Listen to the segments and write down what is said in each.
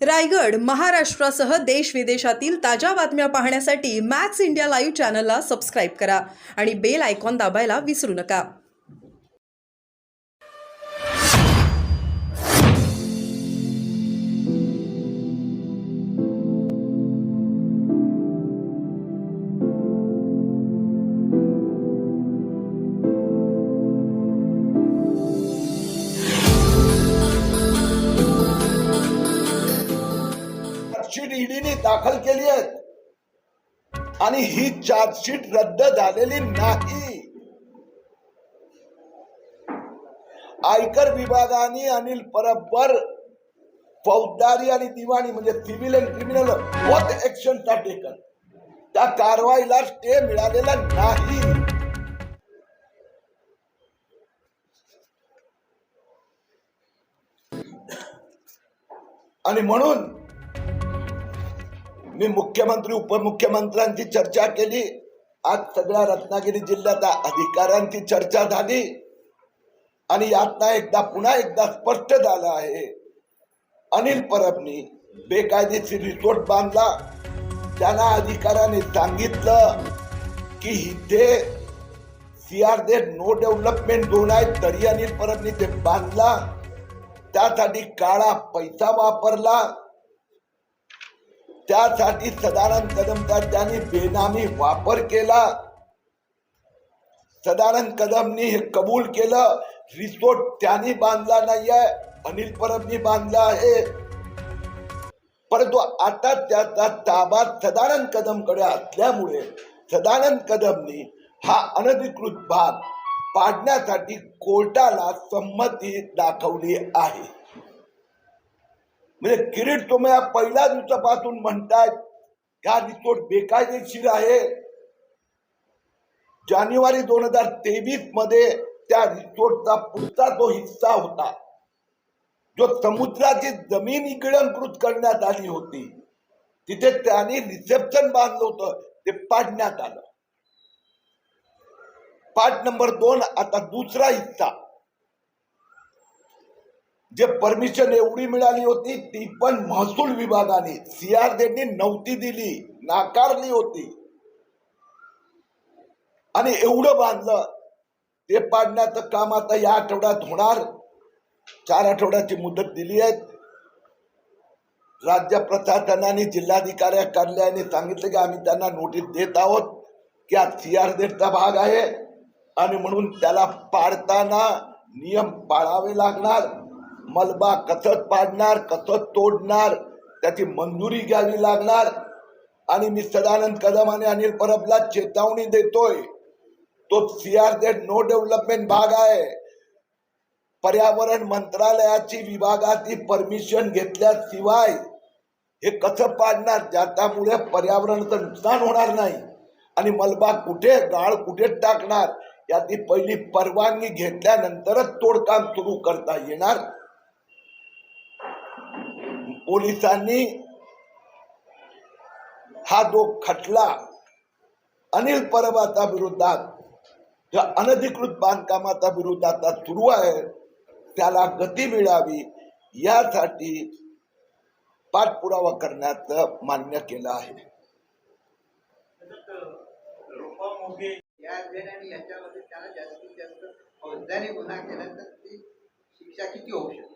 रायगड महाराष्ट्रासह देश विदेशातील ताज्या बातम्या पाहण्यासाठी मॅक्स इंडिया लाईव्ह चॅनलला सबस्क्राईब करा आणि बेल आयकॉन दाबायला विसरू नका. चार्जशीट ईडीने दाखल केली आहे आणि ही चार्जशीट रद्द झालेली नाही. आयकर विभागाने अनिल परबवर फौजदारी आणि दिवाणी म्हणजे civil and criminal both action taken, त्या कारवाईला स्टे मिळालेला नाही. आणि म्हणून मी मुख्यमंत्री उपमुख्यमंत्र्यांची चर्चा केली. आज सगळ्या रत्नागिरी जिल्ह्यात अधिकाऱ्यांची चर्चा झाली आणि यातनं पुन्हा एकदा स्पष्ट झालं आहे, अनिल परबनी बेकायदेशीर रिसोर्ट बांधला. त्यांना अधिकाऱ्याने सांगितलं की इथे CRZ नो डेव्हलपमेंट झोन आहे, तरी अनिल परबनी ते बांधला. त्यासाठी काळा पैसा वापरला. त्यासाठी सदानंद कदमचा त्यांनी बेनामी वापर केला. सदानंद कदमनी हे कबूल केलं, रिसोर्ट त्यांनी बांधला नाहीये, अनिल परबनी बांधला आहे. परंतु आता त्याचा ताबा सदानंद कदमकडे असल्यामुळे सदानंद कदमनी हा अनधिकृत भाग पाडण्यासाठी कोर्टाला संमती दाखवली आहे. म्हणजे किरीट तुम्ही पहिल्या दिवसापासून म्हणतायत हा रिसोर्ट बेकायदेशीर आहे. जानेवारी 2023 मध्ये त्या रिसोर्टचा पुढचा जो हिस्सा होता, जो समुद्राची जमीन गिळंकृत करण्यात आली होती, तिथे त्यांनी रिसेप्शन बांधलं होतं, ते पाडण्यात आलं. पार्ट नंबर 2 आता दुसरा हिस्सा, जे परमिशन एवढी मिळाली होती ती पण महसूल विभागाने CRZ नव्हती दिली, नाकारली होती. आणि एवढं बांधलं, ते पाडण्याचं काम आता या आठवड्यात होणार. 4 आठवड्याची मुदत दिली आहे. राज्य प्रशासनाने जिल्हाधिकारी कार्यालयाने सांगितलं की आम्ही त्यांना नोटीस देत आहोत की हा CRZचा भाग आहे आणि म्हणून त्याला पाडताना नियम पाळावे लागणार. मलबा कसं पाडणार, कसं तोडणार, त्याची मंजुरी घ्यावी लागणार. आणि मी सदानंद कदम आणि अनिल परबला चेतावणी देतोय, तो CRZ नो डेव्हलपमेंट भाग आहे. पर्यावरण मंत्रालयाची विभागाची परमिशन घेतल्याशिवाय हे कसं पाडणार, ज्याच्यामुळे पर्यावरणाचं नुकसान होणार नाही. आणि मलबा कुठे, गाळ कुठे टाकणार, याची पहिली परवानगी घेतल्यानंतरच तोडकाम सुरू करता येणार. पोलिसांनी हा जो खटला अनिल परबाचा विरोधात, या अनधिकृत बांधकामाचा विरोधात सुरू आहे, त्याला गती मिळावी यासाठी पाठपुरावा करण्याचं मान्य केलं आहे. याच्यामध्ये त्याला जास्तीत जास्त फौजदारी गुन्हा केला तर ती शिक्षा किती होऊ शकते?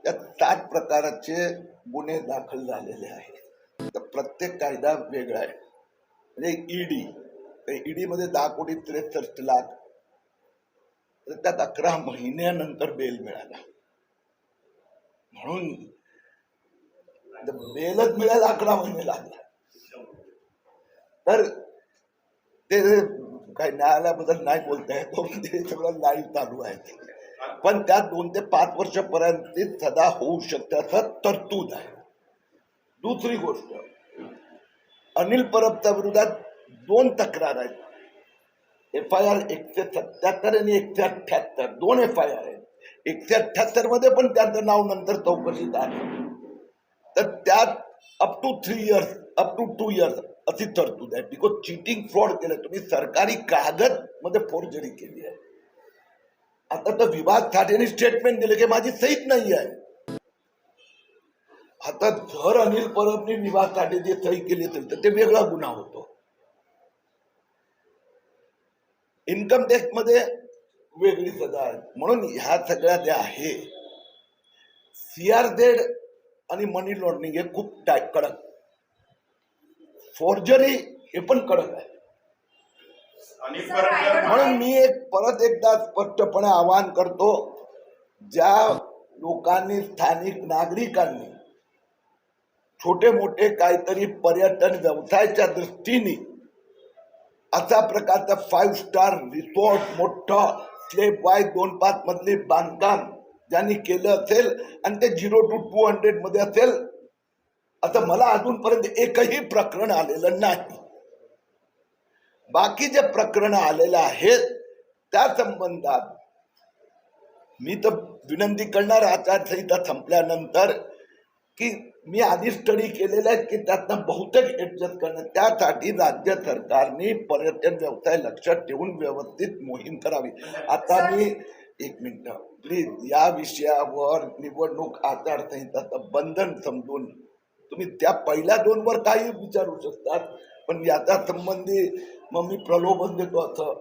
त्यात 7 प्रकारचे गुन्हे दाखल झालेले आहेत. तर प्रत्येक कायदा वेगळा आहे. म्हणजे ईडी मध्ये 10,63,00,000, तर त्यात 11 महिन्यानंतर बेल मिळाला. म्हणून बेलच मिळायला 11 महिने लागला. तर ते काही न्यायालयाबद्दल नाही बोलता येत, ते सगळं लाईव्ह चालू आहे. पण त्यात 2 ते 5 वर्षापर्यंत सदा होऊ शकते असं तरतूद आहे. दुसरी गोष्ट, अनिल परबच्या विरोधात 2 तक्रार आहेत. FIR 177 आणि 178, 2 FIR आहेत. 178 मध्ये पण त्यांचं नाव नंतर चौकशीत आलं. तर त्यात up to 3 years, up to 2 years अशी तरतूद आहे. बिकॉज चिटिंग, फ्रॉड केलं, तुम्ही सरकारी कागद मध्ये फोर्जरी केली आहे. आता तर विभाग ठाण्याने स्टेटमेंट दिले की माझी सहीच नाही आहे. आता जर अनिल परबने निवाससाठी जे सही केली असेल तर ते वेगळा गुन्हा होतो. इन्कम टॅक्स मध्ये वेगळी सजा आहे. म्हणून ह्या सगळ्या ज्या आहे CRZ आणि मनी लॉन्ड्रिंग हे खूप कडक. फोर्जरी हे पण कडक आहे. म्हणून मी परत एकदा स्पष्टपणे आवाहन करतो, ज्या लोकांनी स्थानिक नागरिकांनी छोटे मोठे काहीतरी पर्यटन व्यवसायाच्या दृष्टीने अशा प्रकारचा 5 स्टार रिसॉर्ट मोठं स्लेब वाईज 2-5 मधले बांधकाम ज्यांनी केलं असेल आणि ते 0 to 200 मध्ये असेल, आता मला अजूनपर्यंत एकही प्रकरण आलेलं नाही. बाकी जे प्रकरण आलेलं आहेत त्या संबंधात मी तर विनंती करणार आचारसंहिता संपल्यानंतर की मी आधी स्टडी केलेला आहे की त्यातनं बहुतेक ऍडजस्ट करणं. त्यासाठी राज्य सरकारने पर्यटन व्यवसाय लक्षात ठेवून व्यवस्थित मोहीम करावी. आता मी 1 मिनिट प्लीज या विषयावर निवडणूक आचारसंहिताचं बंधन समजून तुम्ही त्या पहिल्या 2 वर काही विचारू शकतात, पण याच्या संबंधी मग मी प्रलोभन देतो असं